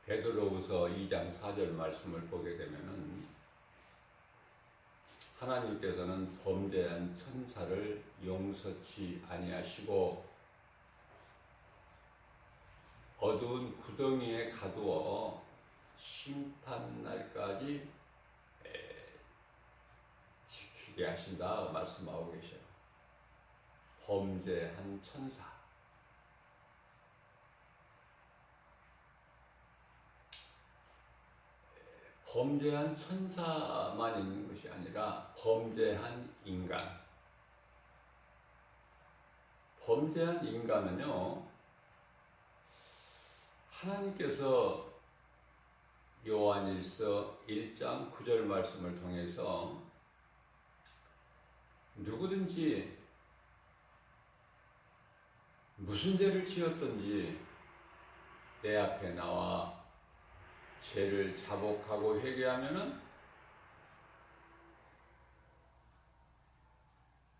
베드로후서 2장 4절 말씀을 보게 되면은 하나님께서는 범죄한 천사를 용서치 아니하시고 어두운 구덩이에 가두어 심판날까지 지키게 하신다 말씀하고 계셔요. 범죄한 천사. 범죄한 천사만 있는 것이 아니라 범죄한 인간. 범죄한 인간은요, 하나님께서 요한일서 1장 9절 말씀을 통해서 누구든지 무슨 죄를 지었든지 내 앞에 나와 죄를 자복하고 회개하면은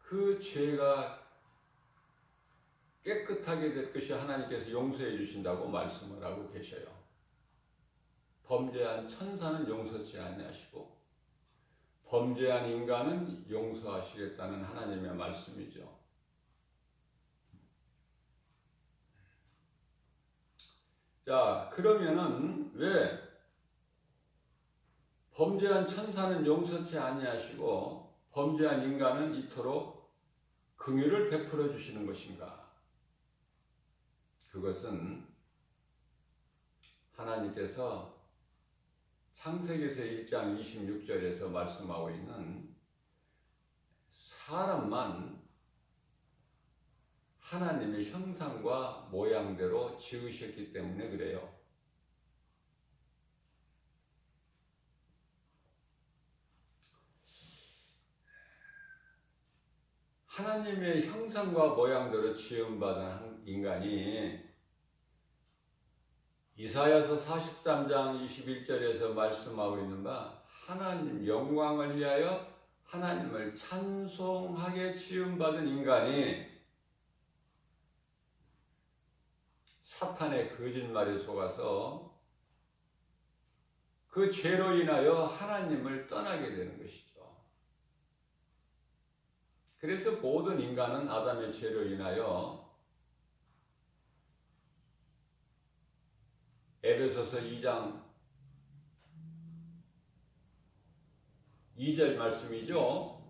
그 죄가 깨끗하게 될 것이 하나님께서 용서해 주신다고 말씀을 하고 계셔요. 범죄한 천사는 용서치 아니하시고 범죄한 인간은 용서하시겠다는 하나님의 말씀이죠. 자, 그러면은 왜 범죄한 천사는 용서치 아니하시고 범죄한 인간은 이토록 긍휼을 베풀어 주시는 것인가? 그것은 하나님께서 창세기에서 1장 26절에서 말씀하고 있는 사람만 하나님의 형상과 모양대로 지으셨기 때문에 그래요. 하나님의 형상과 모양대로 지음받은 인간이 이사야서 43장 21절에서 말씀하고 있는 바 하나님 영광을 위하여 하나님을 찬송하게 지음받은 인간이 사탄의 거짓말에 속아서 그 죄로 인하여 하나님을 떠나게 되는 것이죠. 그래서 모든 인간은 아담의 죄로 인하여 에베소서 2장 2절 말씀이죠.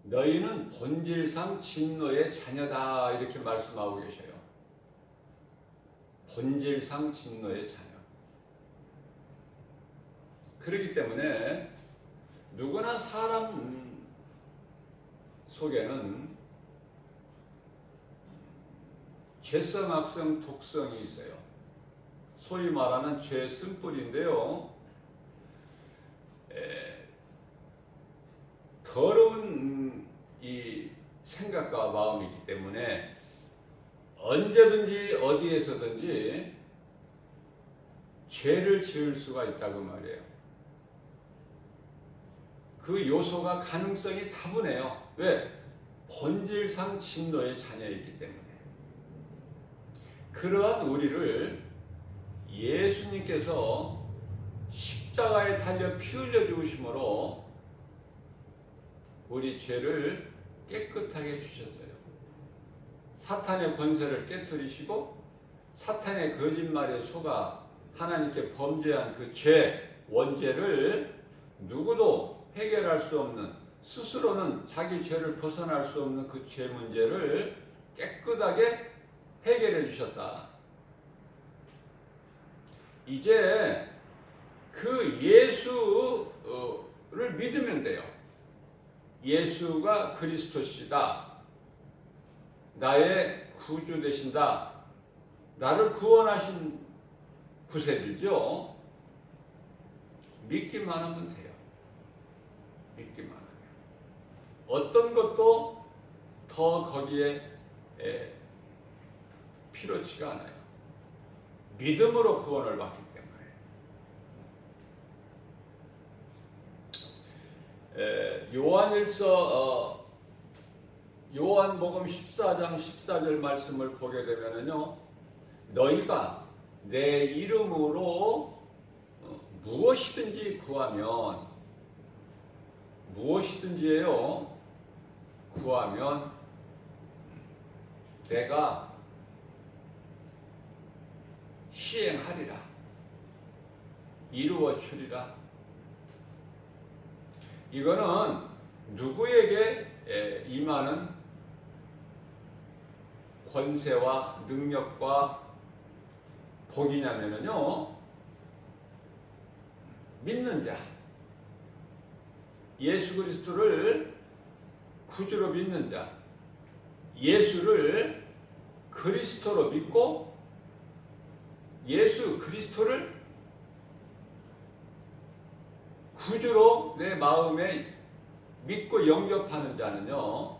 너희는 본질상 진노의 자녀다 이렇게 말씀하고 계셔요. 본질상 진노의 자녀. 그렇기 때문에 누구나 사람 속에는 죄성, 악성, 독성이 있어요. 소위 말하는 죄 쓴뿌리인데요. 더러운 이 생각과 마음이 있기 때문에 언제든지 어디에서든지 죄를 지을 수가 있다고 말이에요. 그 요소가 가능성이 다분해요. 왜? 본질상 진노의 자녀이기 때문에. 그러한 우리를 예수님께서 십자가에 달려 피 흘려 죽으심으로 우리 죄를 깨끗하게 주셨어요. 사탄의 권세를 깨뜨리시고 사탄의 거짓말에 속아 하나님께 범죄한 그 죄, 원죄를 누구도 해결할 수 없는, 스스로는 자기 죄를 벗어날 수 없는 그 죄 문제를 깨끗하게 해결해 주셨다. 이제 그 예수를 믿으면 돼요. 예수가 그리스도시다. 나의 구주 되신다. 나를 구원하신 구세주죠. 믿기만 하면 돼요. 믿기만 하면. 어떤 것도 더 거기에 필요치가 않아요. 믿음으로 구원을 받기 때문에. 요한복음 14장 14절 말씀을 보게 되면요, 너희가 내 이름으로 무엇이든지 구하면, 무엇이든지예요. 구하면 내가 시행하리라. 이루어 주리라. 이거는 누구에게 임하는 권세와 능력과 복이냐면요, 믿는 자, 예수 그리스도를 구주로 믿는 자, 예수를 그리스도로 믿고 예수 그리스도를 구주로 내 마음에 믿고 영접하는 자는요,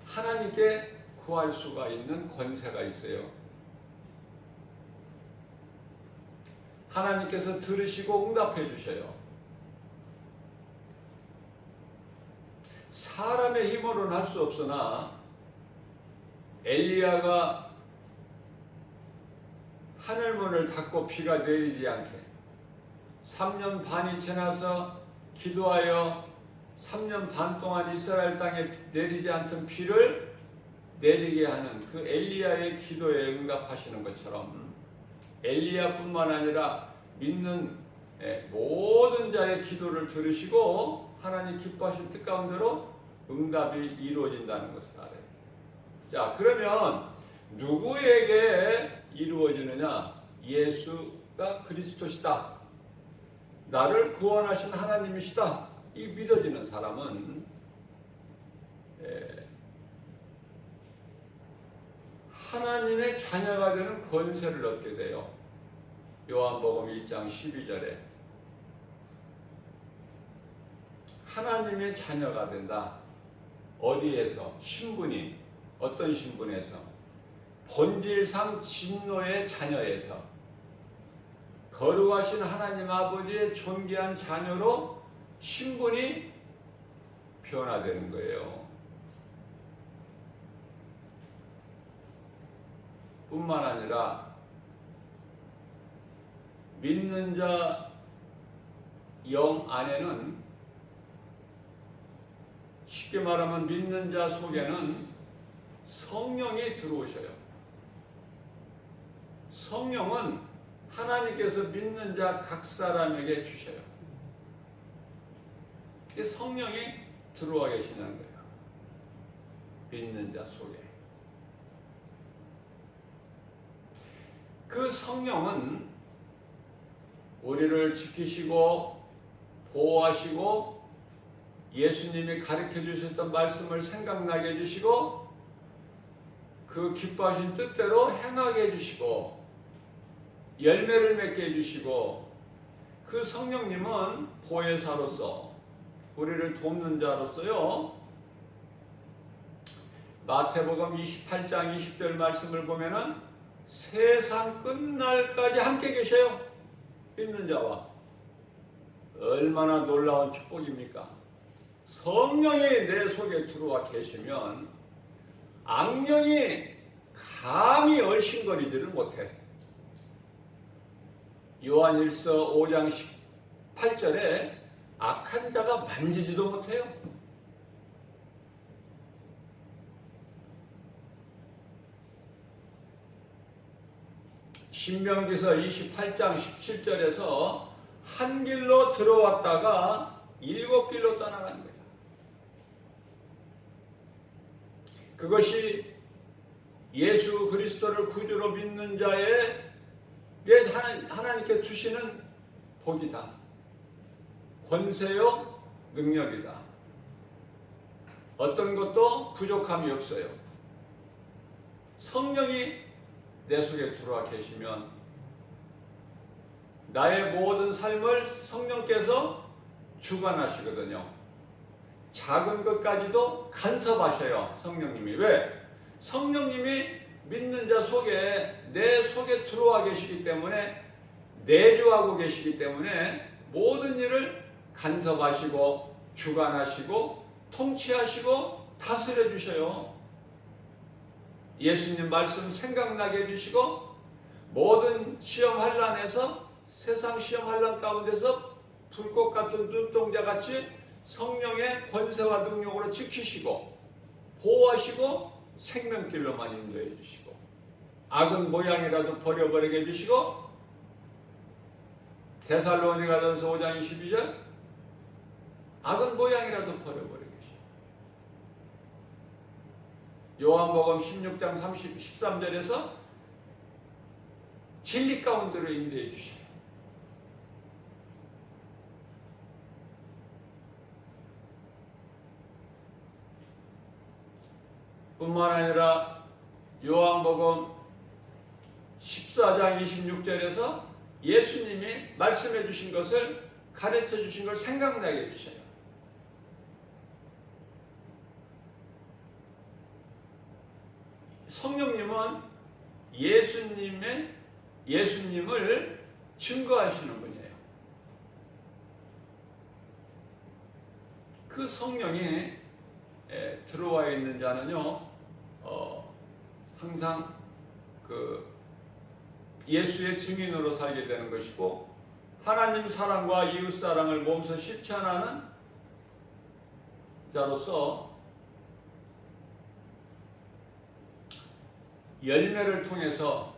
하나님께 구할 수가 있는 권세가 있어요. 하나님께서 들으시고 응답해 주셔요. 사람의 힘으로는 할 수 없으나 엘리야가 하늘문을 닫고 비가 내리지 않게 3년 반이 지나서 기도하여 3년 반 동안 이스라엘 땅에 내리지 않던 비를 내리게 하는 그 엘리야의 기도에 응답하시는 것처럼 엘리야뿐만 아니라 믿는 모든 자의 기도를 들으시고 하나님 기뻐하신 뜻 가운데로 응답이 이루어진다는 것을 알아요. 자, 그러면 누구에게 이루어지느냐? 예수가 그리스도시다. 나를 구원하신 하나님이시다. 이 믿어지는 사람은 하나님의 자녀가 되는 권세를 얻게 돼요. 요한복음 1장 12절에 하나님의 자녀가 된다. 어디에서? 신분이. 어떤 신분에서? 본질상 진노의 자녀에서 거룩하신 하나님 아버지의 존귀한 자녀로 신분이 변화되는 거예요. 뿐만 아니라 믿는 자 영 안에는, 쉽게 말하면 믿는 자 속에는 성령이 들어오셔요. 성령은 하나님께서 믿는 자 각 사람에게 주셔요. 그게 성령이 들어와 계시는 거예요. 믿는 자 속에. 그 성령은 우리를 지키시고 보호하시고 예수님이 가르쳐 주셨던 말씀을 생각나게 해주시고 그 기뻐하신 뜻대로 행하게 해주시고 열매를 맺게 해주시고, 그 성령님은 보혜사로서 우리를 돕는 자로서요, 마태복음 28장 20절 말씀을 보면은 세상 끝날까지 함께 계셔요. 믿는 자와. 얼마나 놀라운 축복입니까? 성령이 내 속에 들어와 계시면 악령이 감히 얼씬거리지를 못해. 요한일서 5장 18절에 악한 자가 만지지도 못해요. 신명기서 28장 17절에서 한 길로 들어왔다가 7길로 떠나간 거예요. 그것이 예수 그리스도를 구주로 믿는 자에게 하나님께 주시는 복이다. 권세요, 능력이다. 어떤 것도 부족함이 없어요. 성령이 내 속에 들어와 계시면 나의 모든 삶을 성령께서 주관하시거든요. 작은 것까지도 간섭하셔요, 성령님이. 왜? 성령님이 믿는 자 속에, 내 속에 들어와 계시기 때문에, 내주하고 계시기 때문에 모든 일을 간섭하시고 주관하시고 통치하시고 다스려 주셔요. 예수님 말씀 생각나게 해주시고 모든 시험 환난에서 세상 시험 환난 가운데서 불꽃 같은 눈동자 같이 성령의 권세와 능력으로 지키시고 보호하시고 생명길로만 인도해 주시고 악은 모양이라도 버려버리게 해주시고 데살로니가전서 5장 22절 악은 모양이라도 버려버리게 해주시고 요한복음 16장 13절에서 진리 가운데로 인도해 주시고 뿐만 아니라 요한복음 14장 26절에서 예수님이 말씀해 주신 것을 가르쳐 주신 걸 생각나게 해주셔요. 성령님은 예수님을 증거하시는 분이에요. 그 성령이 들어와 있는 자는요, 항상 그 예수의 증인으로 살게 되는 것이고 하나님 사랑과 이웃 사랑을 몸소 실천하는 자로서 열매를 통해서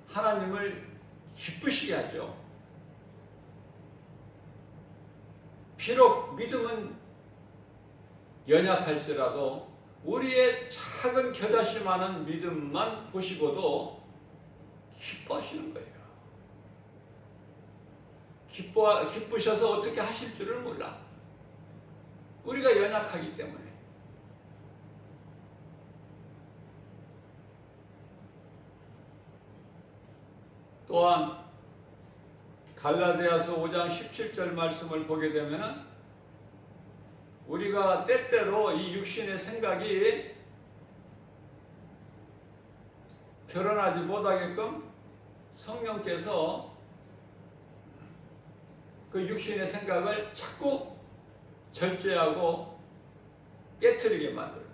하나님을 기쁘시게 하죠. 비록 믿음은 연약할지라도 우리의 작은 겨자씨만한 믿음만 보시고도 기뻐하시는 거예요. 기쁘셔서 어떻게 하실 줄을 몰라. 우리가 연약하기 때문에. 또한 갈라디아서 5장 17절 말씀을 보게 되면은 우리가 때때로 이 육신의 생각이 드러나지 못하게끔 성령께서 그 육신의 생각을 자꾸 절제하고 깨트리게 만들어요.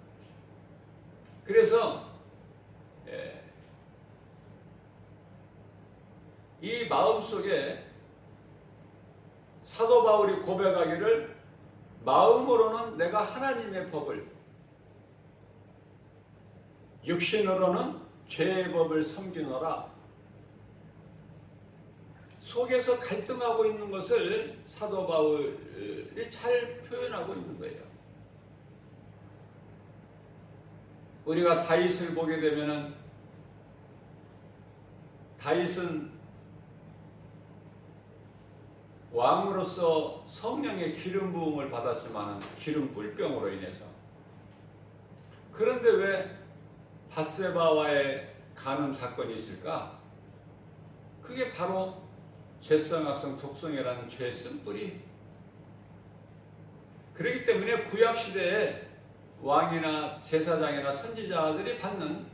그래서 이 마음속에 사도 바울이 고백하기를 마음으로는 내가 하나님의 법을 육신으로는 죄의 법을 섬기노라. 속에서 갈등하고 있는 것을 사도 바울이 잘 표현하고 있는 거예요. 우리가 다윗을 보게 되면은 다윗은 왕으로서 성령의 기름 부음을 받았지만 기름 불병으로 인해서 그런데 왜 밧세바와의 간음 사건이 있을까? 그게 바로 죄성, 악성, 독성이라는 죄의 쓴뿌리. 그렇기 때문에 구약시대에 왕이나 제사장이나 선지자들이 받는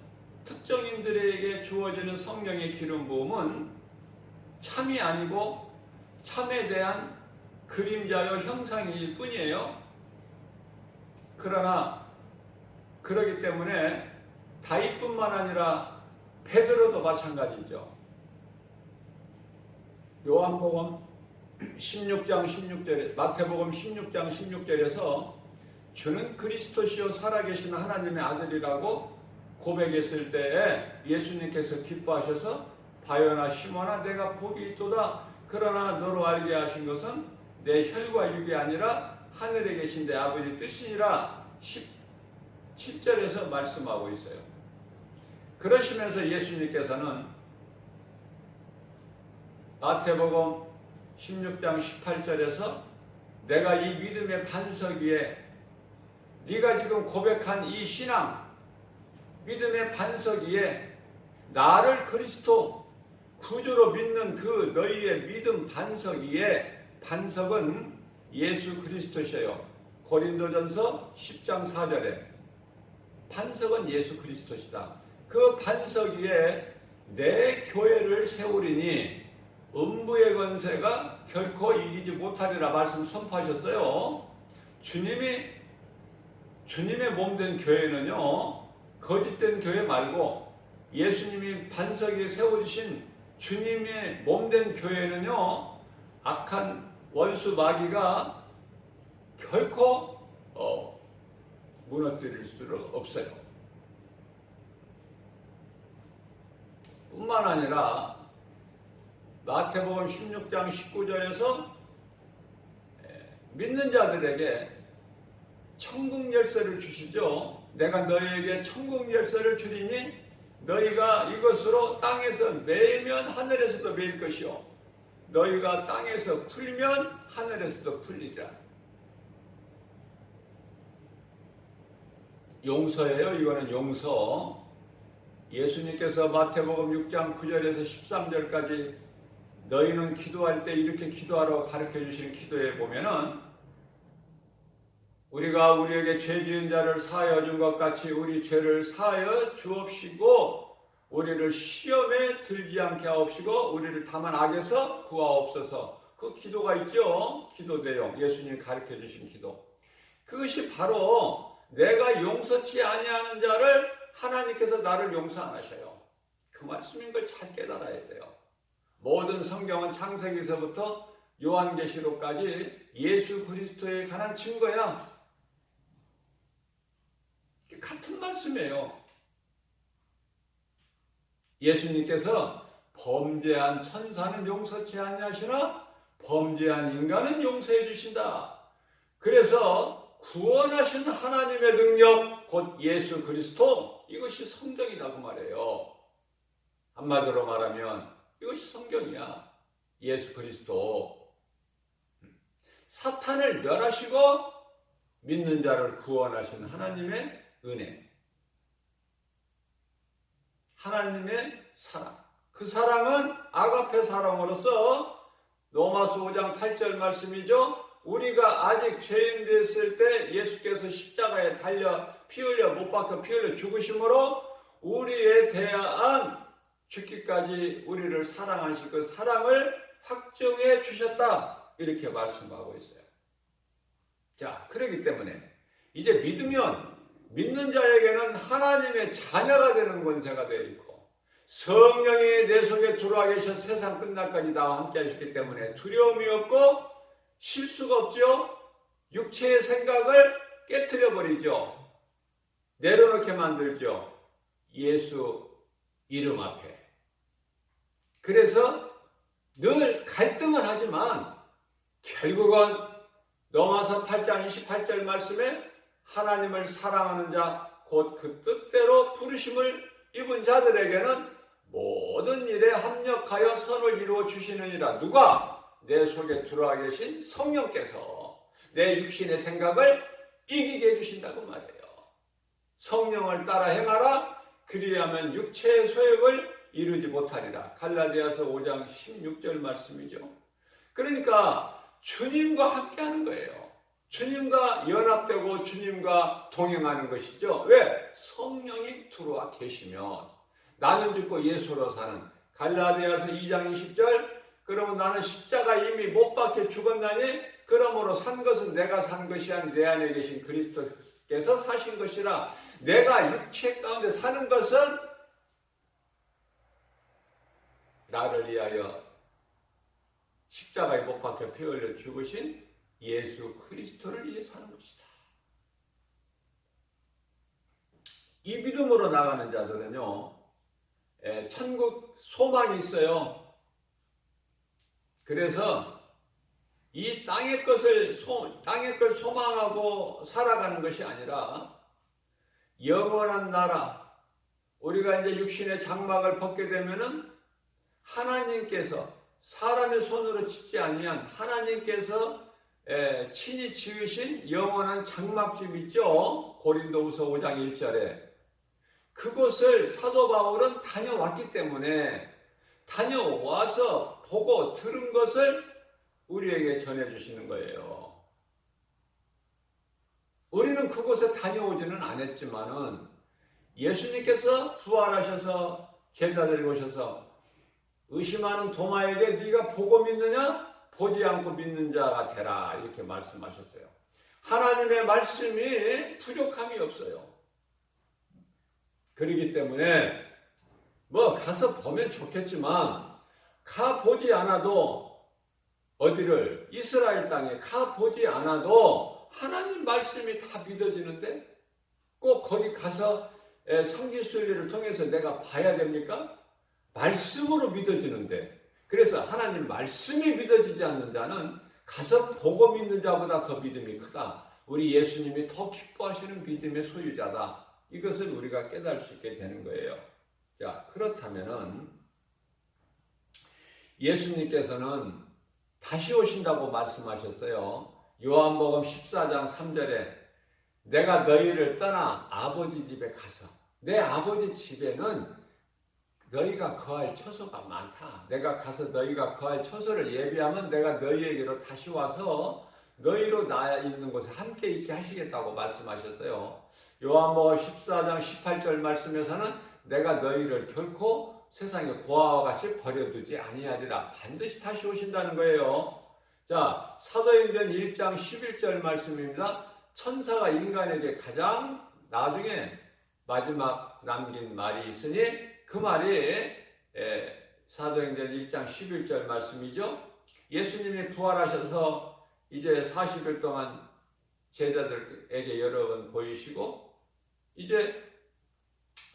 특정인들에게 주어지는 성령의 기름 부음은 참이 아니고 참에 대한 그림자요 형상일 뿐이에요. 그러나 그러기 때문에 다윗뿐만 아니라 베드로도 마찬가지죠. 요한복음 16장 16절에 마태복음 16장 16절에서 주는 그리스도시요 살아계신 하나님의 아들이라고 고백했을 때에 예수님께서 기뻐하셔서 바요나 시몬아 내가 복이 있도다. 그러나 너로 알게 하신 것은 내 혈과 육이 아니라 하늘에 계신 내 아버지 뜻이니라 17절에서 말씀하고 있어요. 그러시면서 예수님께서는 마태복음 16장 18절에서 내가 이 믿음의 반석 위에 네가 지금 고백한 이 신앙 믿음의 반석 위에 나를 그리스도 구주로 믿는 그 너희의 믿음 반석 위에 반석은 예수 그리스도셔요. 고린도전서 10장 4절에 반석은 예수 그리스도시다. 그 반석 위에 내 교회를 세우리니 음부의 권세가 결코 이기지 못하리라 말씀 선포하셨어요. 주님의 몸된 교회는요 거짓된 교회 말고 예수님이 반석 위에 세워주신 주님의 몸된 교회는요, 악한 원수 마귀가 결코 무너뜨릴 수 없어요. 뿐만 아니라 마태복음 16장 19절에서 믿는 자들에게 천국 열쇠를 주시죠. 내가 너희에게 천국 열쇠를 주리니 너희가 이것으로 땅에서 매이면 하늘에서도 매일 것이요 너희가 땅에서 풀면 하늘에서도 풀리리라. 용서예요. 이거는 용서. 예수님께서 마태복음 6장 9절에서 13절까지 너희는 기도할 때 이렇게 기도하라고 가르쳐 주시는 기도에 보면은 우리가 우리에게 죄 지은 자를 사하여 준 것 같이 우리 죄를 사하여 주옵시고 우리를 시험에 들지 않게 하옵시고 우리를 다만 악에서 구하옵소서. 그 기도가 있죠. 기도 내용. 예수님이 가르쳐 주신 기도. 그것이 바로 내가 용서치 아니하는 자를 하나님께서 나를 용서 안 하셔요. 그 말씀인 걸 잘 깨달아야 돼요. 모든 성경은 창세기서부터 요한계시록까지 예수 그리스도에 관한 증거야. 같은 말씀이에요. 예수님께서 범죄한 천사는 용서치 아니하시나 범죄한 인간은 용서해 주신다. 그래서 구원하신 하나님의 능력 곧 예수 그리스도 이것이 성경이다 그 말이에요. 한마디로 말하면 이것이 성경이야. 예수 그리스도. 사탄을 멸하시고 믿는 자를 구원하신 하나님의 은혜. 하나님의 사랑. 그 사랑은 아가페 사랑으로서 로마서 5장 8절 말씀이죠. 우리가 아직 죄인 됐을 때 예수께서 십자가에 달려 피 흘려 못 박혀 피 흘려 죽으심으로 우리에 대한 죽기까지 우리를 사랑하신 그 사랑을 확정해 주셨다. 이렇게 말씀하고 있어요. 자, 그렇기 때문에 이제 믿으면 믿는 자에게는 하나님의 자녀가 되는 권세가 되어 있고 성령이 내 속에 들어와 계셔 세상 끝날까지 나와 함께 하셨기 때문에 두려움이 없고 실수가 없죠. 육체의 생각을 깨트려 버리죠. 내려놓게 만들죠. 예수 이름 앞에. 그래서 늘 갈등은 하지만 결국은 로마서 8장 28절 말씀에 하나님을 사랑하는 자 곧 그 뜻대로 부르심을 입은 자들에게는 모든 일에 합력하여 선을 이루어 주시느니라. 누가? 내 속에 들어와 계신 성령께서 내 육신의 생각을 이기게 해주신다고 말해요. 성령을 따라 행하라. 그리하면 육체의 소욕을 이루지 못하리라. 갈라디아서 5장 16절 말씀이죠. 그러니까 주님과 함께하는 거예요. 주님과 연합되고 주님과 동행하는 것이죠. 왜? 성령이 들어와 계시면 나는 죽고 예수로 사는 갈라디아서 2장 20절 그러면 나는 십자가 이미 못 박혀 죽었나니 그러므로 산 것은 내가 산 것이 아닌 내 안에 계신 그리스도께서 사신 것이라. 내가 육체 가운데 사는 것은 나를 위하여 십자가에 못 박혀 피 흘려 죽으신 예수 그리스도를 위해 사는 것이다. 이 믿음으로 나가는 자들은요, 천국 소망이 있어요. 그래서 이 땅의 걸 소망하고 살아가는 것이 아니라 영원한 나라, 우리가 이제 육신의 장막을 벗게 되면은 하나님께서 사람의 손으로 짓지 아니한 하나님께서 친히 지으신 영원한 장막집 있죠. 고린도후서 5장 1절에 그곳을 사도 바울은 다녀왔기 때문에 다녀와서 보고 들은 것을 우리에게 전해주시는 거예요. 우리는 그곳에 다녀오지는 않았지만은 예수님께서 부활하셔서 제자들이 오셔서 의심하는 도마에게 네가 보고 믿느냐? 보지 않고 믿는 자가 되라 이렇게 말씀하셨어요. 하나님의 말씀이 부족함이 없어요. 그렇기 때문에 뭐 가서 보면 좋겠지만 가보지 않아도, 어디를 이스라엘 땅에 가보지 않아도 하나님 말씀이 다 믿어지는데 꼭 거기 가서 성경 순례를 통해서 내가 봐야 됩니까? 말씀으로 믿어지는데, 그래서 하나님 말씀이 믿어지지 않는 자는 가서 보고 믿는 자보다 더 믿음이 크다. 우리 예수님이 더 기뻐하시는 믿음의 소유자다. 이것을 우리가 깨달을 수 있게 되는 거예요. 자, 그렇다면은 예수님께서는 다시 오신다고 말씀하셨어요. 요한복음 14장 3절에 내가 너희를 떠나 아버지 집에 가서, 내 아버지 집에는 너희가 거할 처소가 많다. 내가 가서 너희가 거할 처소를 예비하면 내가 너희에게로 다시 와서 너희로 나 있는 곳에 함께 있게 하시겠다고 말씀하셨어요. 요한복음 14장 18절 말씀에서는 내가 너희를 결코 세상의 고아와 같이 버려두지 아니하리라. 반드시 다시 오신다는 거예요. 자, 사도행전 1장 11절 말씀입니다. 천사가 인간에게 가장 나중에 마지막 남긴 말이 있으니 그 말이 사도행전 1장 11절 말씀이죠. 예수님이 부활하셔서 이제 40일 동안 제자들에게 여러 번 보이시고 이제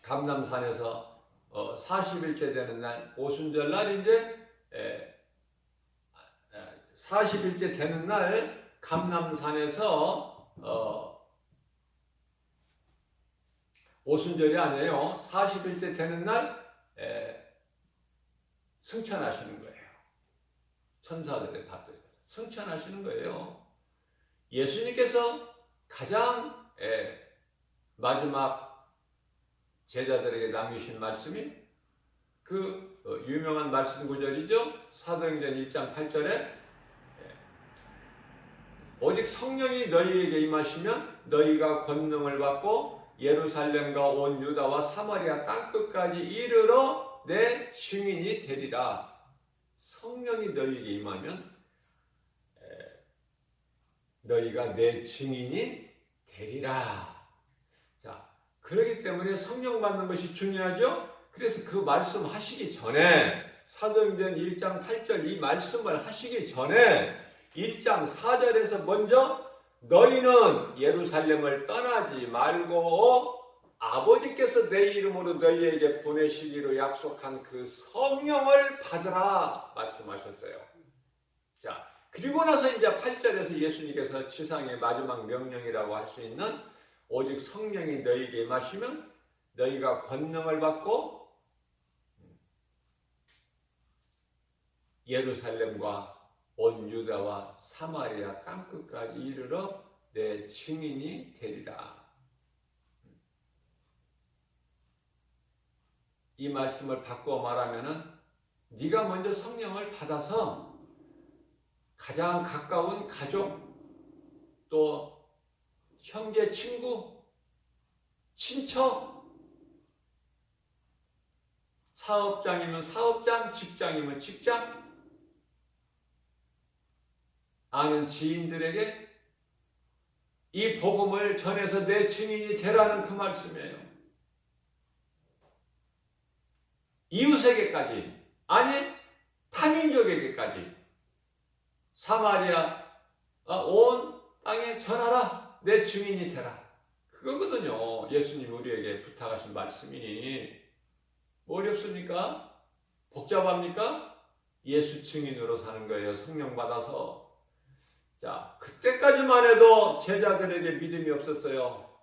감람산에서 40일째 되는 날, 오순절 날 이제 40일째 되는 날 감람산에서 오순절이 아니에요. 40일째 되는 날 승천하시는 거예요. 천사들의 받들 승천하시는 거예요. 예수님께서 가장 마지막 제자들에게 남기신 말씀이 그 유명한 말씀 구절이죠. 사도행전 1장 8절에 오직 성령이 너희에게 임하시면 너희가 권능을 받고 예루살렘과 온 유다와 사마리아 땅끝까지 이르러 내 증인이 되리라. 성령이 너희에게 임하면 너희가 내 증인이 되리라. 자, 그렇기 때문에 성령 받는 것이 중요하죠. 그래서 그 말씀 하시기 전에 사도행전 1장 8절 이 말씀을 하시기 전에 1장 4절에서 먼저 너희는 예루살렘을 떠나지 말고 아버지께서 내 이름으로 너희에게 보내시기로 약속한 그 성령을 받으라 말씀하셨어요. 자, 그리고 나서 이제 8절에서 예수님께서 지상의 마지막 명령이라고 할 수 있는 오직 성령이 너희에게 임하시면 너희가 권능을 받고 예루살렘과 온 유다와 사마리아 땅끝까지 이르러 내 증인이 되리라. 이 말씀을 바꿔 말하면은 네가 먼저 성령을 받아서 가장 가까운 가족, 또 형제, 친구, 친척, 사업장이면 사업장, 직장이면 직장, 아는 지인들에게 이 복음을 전해서 내 증인이 되라는 그 말씀이에요. 이웃에게까지, 아니 타민족에게까지 사마리아 온 땅에 전하라. 내 증인이 되라. 그거거든요. 예수님 우리에게 부탁하신 말씀이. 뭐 어렵습니까? 복잡합니까? 예수 증인으로 사는 거예요. 성령 받아서. 자, 그때까지만 해도 제자들에게 믿음이 없었어요.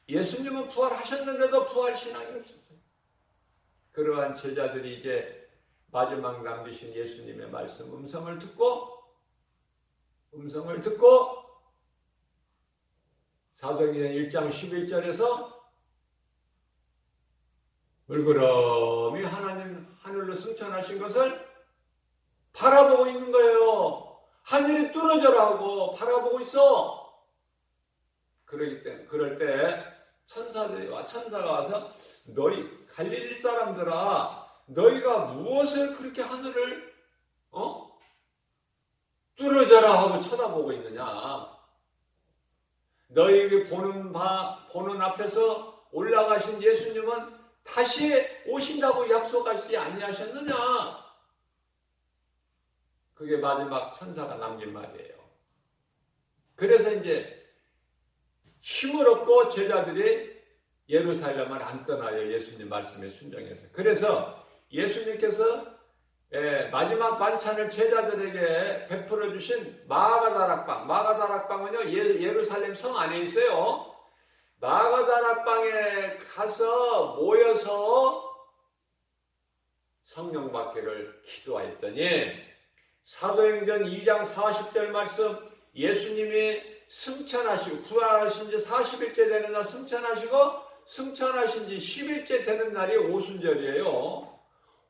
예수님은 부활하셨는데도 부활 신앙이 없었어요. 그러한 제자들이 이제 마지막 남기신 예수님의 말씀 음성을 듣고 사도행전 1장 11절에서 물구름이 하나님 하늘로 승천하신 것을 바라보고 있는 거예요. 하늘이 뚫어져라 하고 바라보고 있어. 그럴 때 천사가 와서 너희 갈릴리 사람들아, 너희가 무엇을 그렇게 하늘을 뚫어져라 하고 쳐다보고 있느냐? 너희에게 보는 앞에서 올라가신 예수님은 다시 오신다고 약속하시지 아니하셨느냐? 그게 마지막 천사가 남긴 말이에요. 그래서 이제 힘을 얻고 제자들이 예루살렘을 안 떠나요. 예수님 말씀에 순종해서. 그래서 예수님께서 마지막 만찬을 제자들에게 베풀어 주신 마가다락방은요, 예루살렘 성 안에 있어요. 마가다락방에 가서 모여서 성령 받기를 기도하였더니 사도행전 2장 40절 말씀, 예수님이 승천하시고 부활하신 지 40일째 되는 날 승천하신 지 10일째 되는 날이 오순절이에요.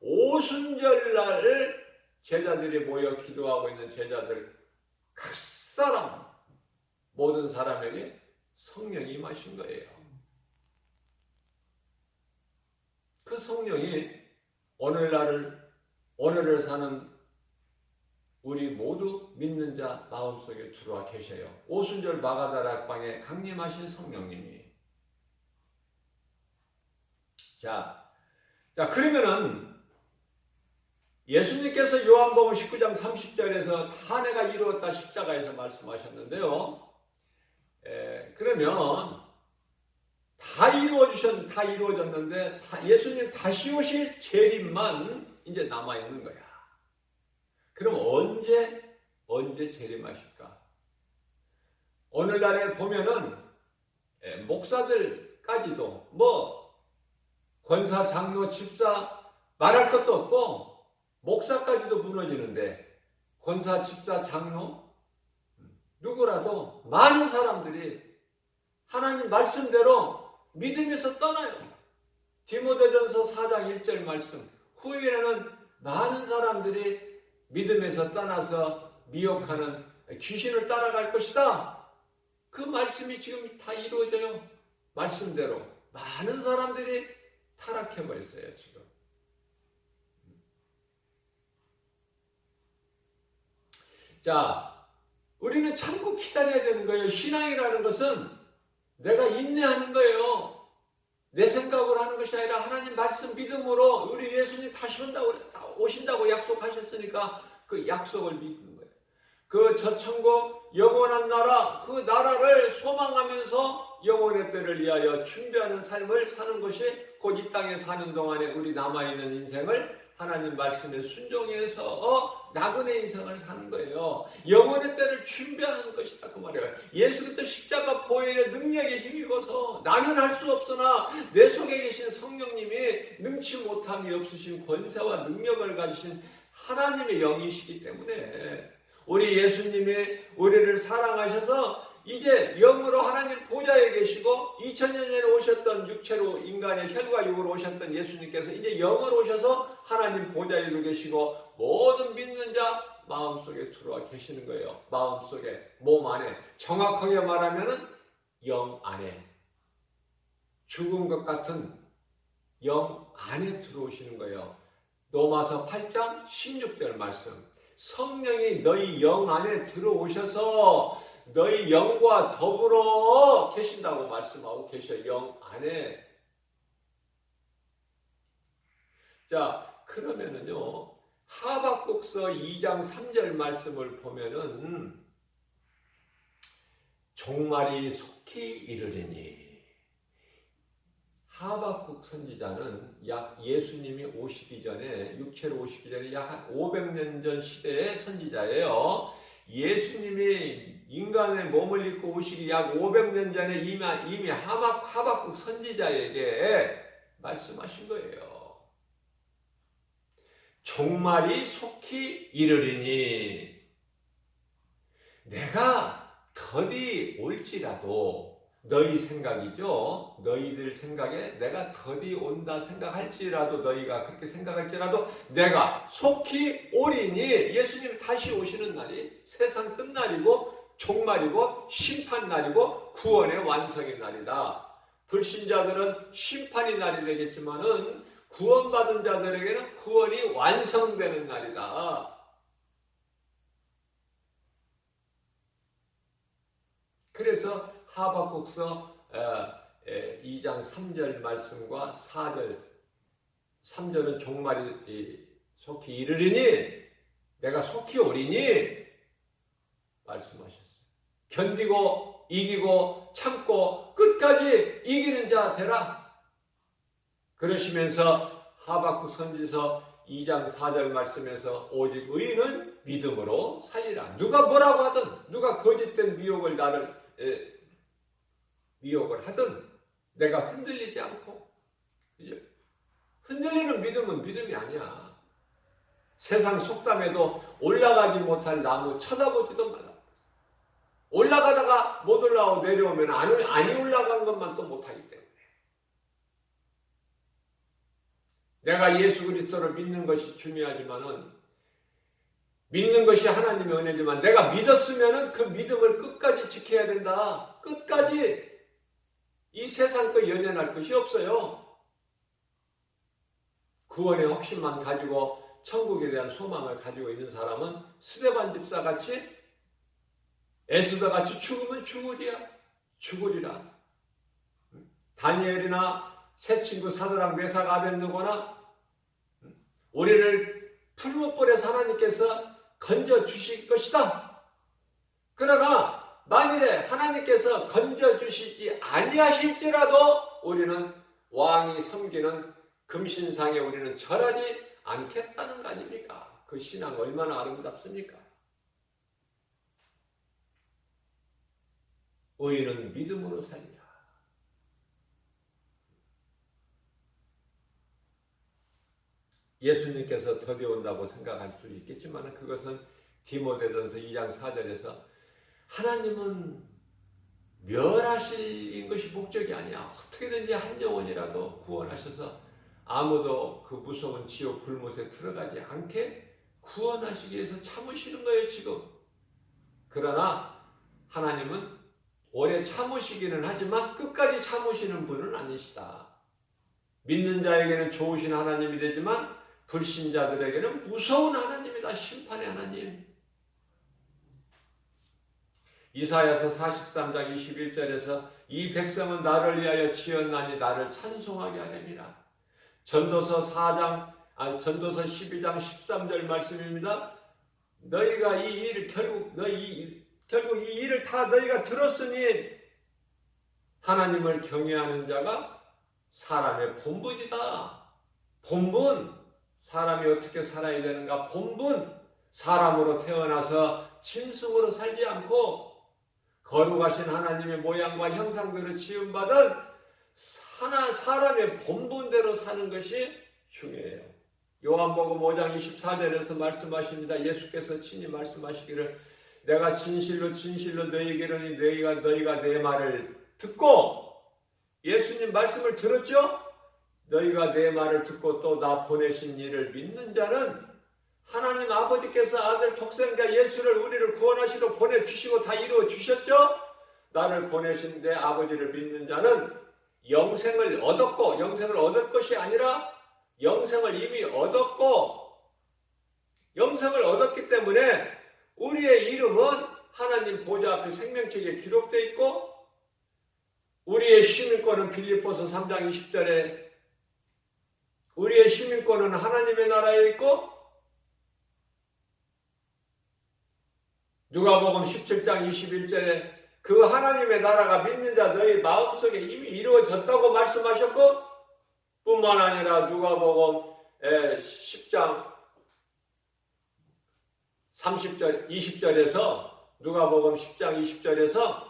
오순절날 제자들이 모여 기도하고 있는 제자들 각 사람, 모든 사람에게 성령이 임하신 거예요. 그 성령이 오늘을 사는 우리 모두 믿는 자 마음속에 들어와 계셔요. 오순절 마가다락방에 강림하신 성령님이. 자, 그러면은 예수님께서 요한복음 19장 30절에서 다 내가 이루었다 십자가에서 말씀하셨는데요. 그러면 다 이루어졌는데 예수님 다시 오실 재림만 이제 남아있는 거야. 그럼 언제 재림하실까? 오늘날에 보면은 목사들까지도 권사, 장로, 집사 말할 것도 없고 목사까지도 무너지는데 권사, 집사, 장로 누구라도 많은 사람들이 하나님 말씀대로 믿음에서 떠나요. 디모데전서 4장 1절 말씀, 후에는 많은 사람들이 믿음에서 떠나서 미혹하는 귀신을 따라갈 것이다. 그 말씀이 지금 다 이루어져요. 말씀대로 많은 사람들이 타락해버렸어요. 지금. 자, 우리는 참고 기다려야 되는 거예요. 신앙이라는 것은 내가 인내하는 거예요. 내 생각으로 하는 것이 아니라 하나님 말씀 믿음으로 우리 예수님 다시 오신다고 약속하셨으니까 그 약속을 믿는 거예요. 그 저 천국 영원한 나라, 그 나라를 소망하면서 영원의 때를 위하여 준비하는 삶을 사는 것이 곧 이 땅에 사는 동안에 우리 남아있는 인생을 하나님 말씀에 순종해서 나그네 인생을 사는 거예요. 영원의 때를 준비하는 것이다 그 말이에요. 예수 그리스도 십자가 보혈의 능력에 힘입어서 나는 할 수 없으나 내 속에 계신 성령님이 능치 못함이 없으신 권세와 능력을 가지신 하나님의 영이시기 때문에 우리 예수님이 우리를 사랑하셔서 이제 영으로 하나님 보좌에 계시고 2000년 전에 오셨던 육체로 인간의 혈과 육으로 오셨던 예수님께서 이제 영으로 오셔서 하나님 보좌에 계시고 모든 믿는 자 마음속에 들어와 계시는 거예요. 마음속에, 몸 안에, 정확하게 말하면 영 안에, 죽은 것 같은 영 안에 들어오시는 거예요. 로마서 8장 16절 말씀, 성령이 너희 영 안에 들어오셔서 너희 영과 더불어 계신다고 말씀하고 계셔요. 영 안에. 자, 그러면은요, 하박국서 2장 3절 말씀을 보면은 종말이 속히 이르리니, 하박국 선지자는 약 예수님이 오시기 전에, 육체로 오시기 전에 약 한 500년 전 시대의 선지자예요. 예수님이 인간의 몸을 입고 오시기 약 500년 전에 이미 하박국 선지자에게 말씀하신 거예요. 종말이 속히 이르리니, 내가 더디 올지라도, 너희 생각이죠. 너희들 생각에 내가 더디 온다 생각할지라도, 너희가 그렇게 생각할지라도 내가 속히 오리니, 예수님 다시 오시는 날이 세상 끝날이고 종말이고 심판날이고 구원의 완성의 날이다. 불신자들은 심판의 날이 되겠지만은 구원받은 자들에게는 구원이 완성되는 날이다. 그래서 하박국서 2장 3절 말씀과 4절, 3절은 종말이 속히 이르리니 내가 속히 오리니 말씀하셨어요. 견디고 이기고 참고 끝까지 이기는 자 되라. 그러시면서 하박국 선지서 2장 4절 말씀에서 오직 의인은 믿음으로 살리라. 누가 뭐라고 하든 누가 거짓된 미혹을 미혹을 하든 내가 흔들리지 않고, 그죠? 흔들리는 믿음은 믿음이 아니야. 세상 속담에도 올라가지 못할 나무 쳐다보지도 말라. 올라가다가 못 올라오고 내려오면 아니 올라간 것만 또 못하기 때문에. 내가 예수 그리스도를 믿는 것이 중요하지만은, 믿는 것이 하나님의 은혜지만 내가 믿었으면은 그 믿음을 끝까지 지켜야 된다. 끝까지. 이 세상 거 연연할 것이 없어요. 구원의 확신만 가지고 천국에 대한 소망을 가지고 있는 사람은 스데반 집사같이 에스더같이 죽으면 죽으리라. 다니엘이나 새 친구 사드락 메삭 아벳느고나 우리를 풀무불에서 하나님께서 건져주실 것이다. 그러나 만일에 하나님께서 건져주시지 아니하실지라도 우리는 왕이 섬기는 금신상에 우리는 절하지 않겠다는 거 아닙니까? 그 신앙 얼마나 아름답습니까? 의인은 믿음으로 살리라. 예수님께서 더디 온다고 생각할 수 있겠지만 그것은 디모데전서 2장 4절에서 하나님은 멸하신 것이 목적이 아니야. 어떻게든지 한 영혼이라도 구원하셔서 아무도 그 무서운 지옥 불못에 들어가지 않게 구원하시기 위해서 참으시는 거예요, 지금. 그러나 하나님은 오래 참으시기는 하지만 끝까지 참으시는 분은 아니시다. 믿는 자에게는 좋으신 하나님이 되지만 불신자들에게는 무서운 하나님이다. 심판의 하나님. 이사야서 43장 21절에서 이 백성은 나를 위하여 지었나니 나를 찬송하게 하렵니다. 전도서 12장 13절 말씀입니다. 너희가 이 일을 결국 이 일을 다 너희가 들었으니 하나님을 경외하는 자가 사람의 본분이다. 본분. 사람이 어떻게 살아야 되는가? 본분. 사람으로 태어나서 짐승으로 살지 않고 거룩하신 하나님의 모양과 형상대로 지음받은 사람의 본분대로 사는 것이 중요해요. 요한복음 5장 24절에서 말씀하십니다. 예수께서 친히 말씀하시기를 내가 진실로 너희에게 이르니 너희가 내 말을 듣고, 예수님 말씀을 들었죠? 너희가 내 말을 듣고 또 나 보내신 이를 믿는 자는 하나님 아버지께서 아들 독생자 예수를 우리를 구원하시러 보내주시고 다 이루어 주셨죠? 나를 보내신 내 아버지를 믿는 자는 영생을 얻었고, 영생을 얻을 것이 아니라 영생을 이미 얻었고, 영생을 얻었기 때문에 우리의 이름은 하나님 보좌 앞에 생명책에 기록되어 있고, 우리의 시민권은 빌립보서 3장 20절에 우리의 시민권은 하나님의 나라에 있고, 누가복음 17장 21절에 그 하나님의 나라가 믿는 자 너희 마음속에 이미 이루어졌다고 말씀하셨고, 뿐만 아니라 누가복음 10장 30절 20절에서 누가복음 10장 20절에서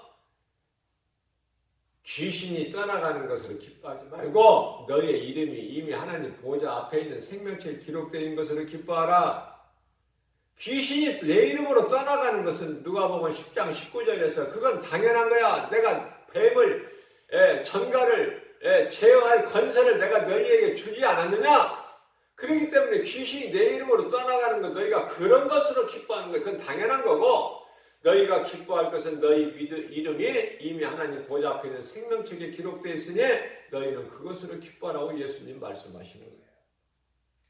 귀신이 떠나가는 것으로 기뻐하지 말고 너희의 이름이 이미 하나님 보좌 앞에 있는 생명책에 기록되어 것으로 기뻐하라. 귀신이 내 이름으로 떠나가는 것은 누가복음 10장 19절에서 그건 당연한 거야. 내가 뱀을 전갈을 제어할 권세를 내가 너희에게 주지 않았느냐? 그렇기 때문에 귀신이 내 이름으로 떠나가는 것 너희가 그런 것으로 기뻐하는 것 그건 당연한 거고, 너희가 기뻐할 것은 너희 이름이 이미 하나님 보좌 앞에 있는 생명책에 기록되어 있으니 너희는 그것으로 기뻐하라고 예수님 말씀하시는 거예요.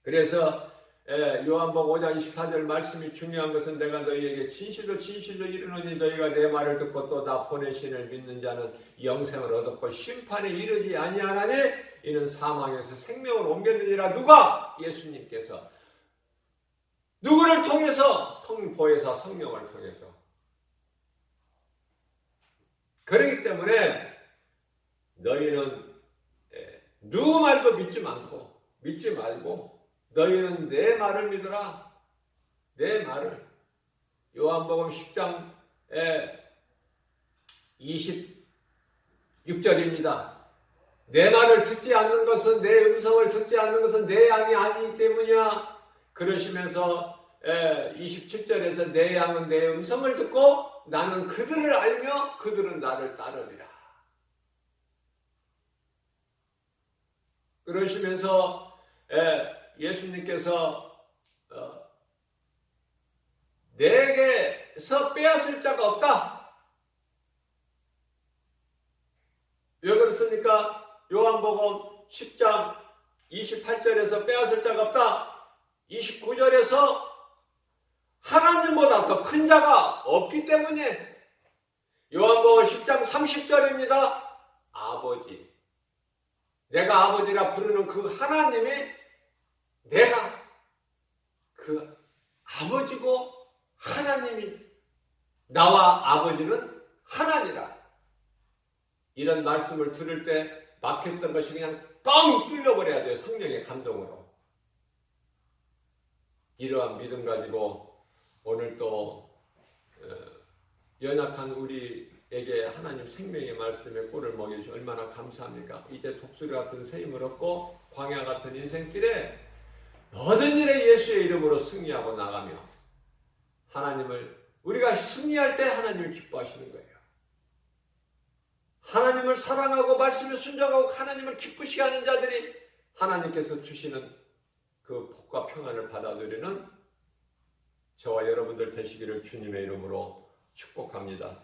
그래서 요한복음 5장 24절 말씀이 중요한 것은 내가 너희에게 진실로 진실로 이르노니 너희가 내 말을 듣고 또 나 보내신 이를 믿는 자는 영생을 얻었고 심판에 이르지 아니하나니 이는 사망에서 생명을 옮겼느니라. 누가? 예수님께서. 누구를 통해서? 성보혜사 성령을 통해서. 그렇기 때문에 너희는 누구 말도 믿지 말고 너희는 내 말을 믿어라. 내 말을. 요한복음 10장 26절입니다. 내 말을 듣지 않는 것은, 내 음성을 듣지 않는 것은 내 양이 아니기 때문이야. 그러시면서 27절에서 내 양은 내 음성을 듣고 나는 그들을 알며 그들은 나를 따르리라. 그러시면서 예수님께서 내게서 빼앗을 자가 없다. 왜 그렇습니까? 요한복음 10장 28절에서 빼앗을 자가 없다. 29절에서 하나님보다 더 큰 자가 없기 때문에. 요한복음 10장 30절입니다. 아버지. 내가 아버지라 부르는 그 하나님이 내가 그 아버지고 하나님이 나와 아버지는 하나니라. 이런 말씀을 들을 때 막혔던 것이 그냥 뻥 뚫려버려야 돼요. 성령의 감동으로. 이러한 믿음 가지고 오늘 또 연약한 우리에게 하나님 생명의 말씀에 꿀을 먹여주셔서 얼마나 감사합니까? 이제 독수리 같은 새 힘을 얻고 광야 같은 인생길에 모든 일에 예수의 이름으로 승리하고 나가며 하나님을, 우리가 승리할 때 하나님을 기뻐하시는 거예요. 하나님을 사랑하고 말씀에 순종하고 하나님을 기쁘시게 하는 자들이 하나님께서 주시는 그 복과 평안을 받아들이는 저와 여러분들 되시기를 주님의 이름으로 축복합니다.